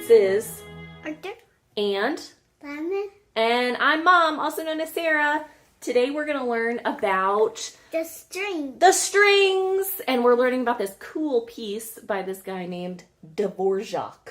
This is Arthur. And Lemon. And I'm Mom, also known as Sarah. Today we're going to learn about The strings. the strings, and we're learning about this cool piece by this guy named Dvorak.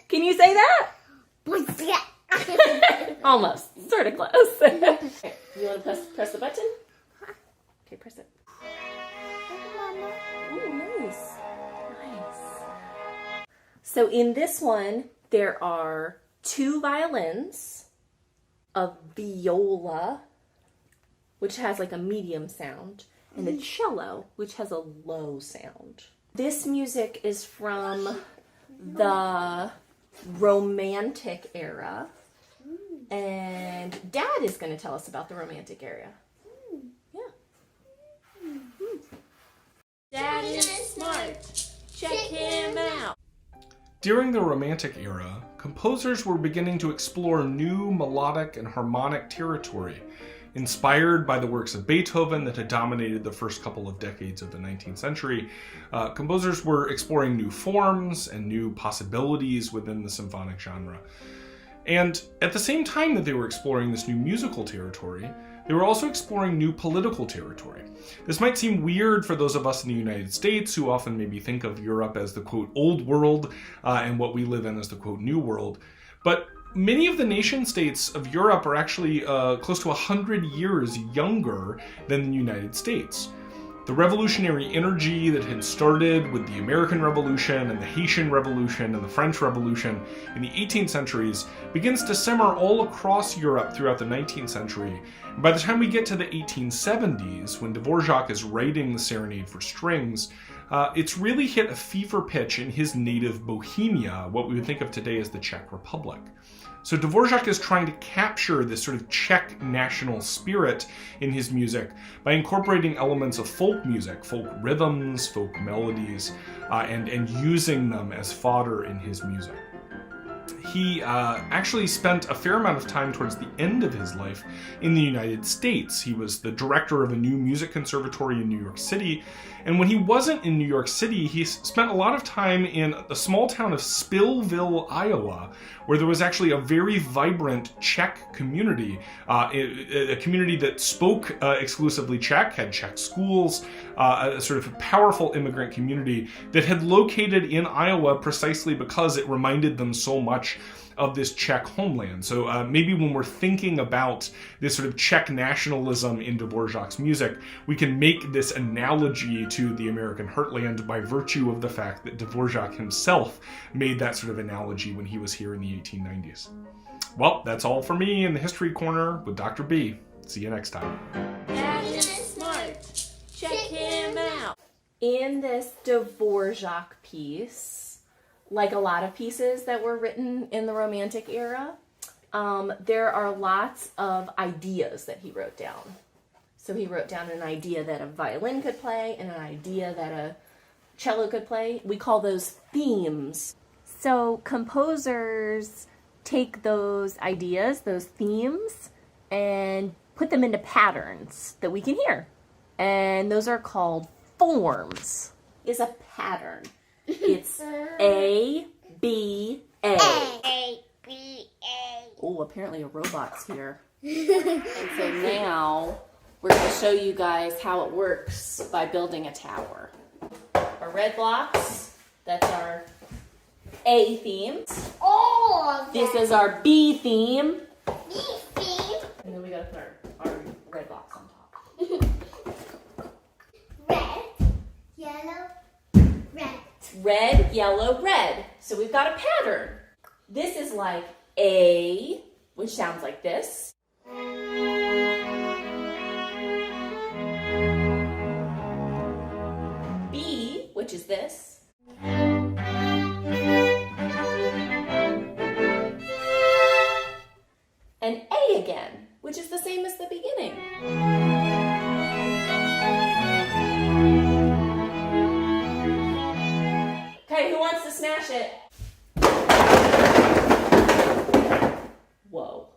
Can you say that? Almost. Sort of close. You want to press the button? Okay, press it. Ooh, nice. Nice. So in this one, there are 2 violins, a viola, which has like a medium sound, and a cello, which has a low sound. This music is from the Romantic era, and Dad is going to tell us about the Romantic era. Yeah. Dad is smart. Check him out. During the Romantic era, composers were beginning to explore new melodic and harmonic territory, inspired by the works of Beethoven that had dominated the first couple of decades of the 19th century. Composers were exploring new forms and new possibilities within the symphonic genre. And at the same time that they were exploring this new musical territory, they were also exploring new political territory. This might seem weird for those of us in the United States who often maybe think of Europe as the quote old world and what we live in as the quote new world. But many of the nation states of Europe are actually close to 100 years younger than the United States. The revolutionary energy that had started with the American Revolution and the Haitian Revolution and the French Revolution in the 18th centuries begins to simmer all across Europe throughout the 19th century. And by the time we get to the 1870s, when Dvorak is writing the Serenade for Strings, it's really hit a fever pitch in his native Bohemia, what we would think of today as the Czech Republic. So Dvorak is trying to capture this sort of Czech national spirit in his music by incorporating elements of folk music, folk rhythms, folk melodies, and using them as fodder in his music. He actually spent a fair amount of time towards the end of his life in the United States. He was the director of a new music conservatory in New York City. And when he wasn't in New York City, he spent a lot of time in the small town of Spillville, Iowa, where there was actually a very vibrant Czech community, a community that spoke exclusively Czech, had Czech schools, a sort of powerful immigrant community that had located in Iowa precisely because it reminded them so much of this Czech homeland. So maybe when we're thinking about this sort of Czech nationalism in Dvorak's music, we can make this analogy to the American heartland by virtue of the fact that Dvorak himself made that sort of analogy when he was here in the 1890s. Well, that's all for me in the History Corner with Dr. B. See you next time. Dad is smart. Check him out. In this Dvorak piece, like a lot of pieces that were written in the Romantic era, there are lots of ideas that he wrote down. So he wrote down an idea that a violin could play and an idea that a cello could play. We call those themes. So composers take those ideas, those themes, and put them into patterns that we can hear. And those are called forms. Is a pattern. It's A, B, A. A, B, A. Oh, apparently a robot's here. And so now we're going to show you guys how it works by building a tower. Our red blocks, that's our A theme. All of them. This is our B theme. B theme. And then we got to put our red blocks on top. Red, yellow, red. Red, yellow, red. So we've got a pattern. This is like A, which sounds like this. B, which is this. And A again, which is the same as the beginning. Okay, who wants to smash it? Whoa.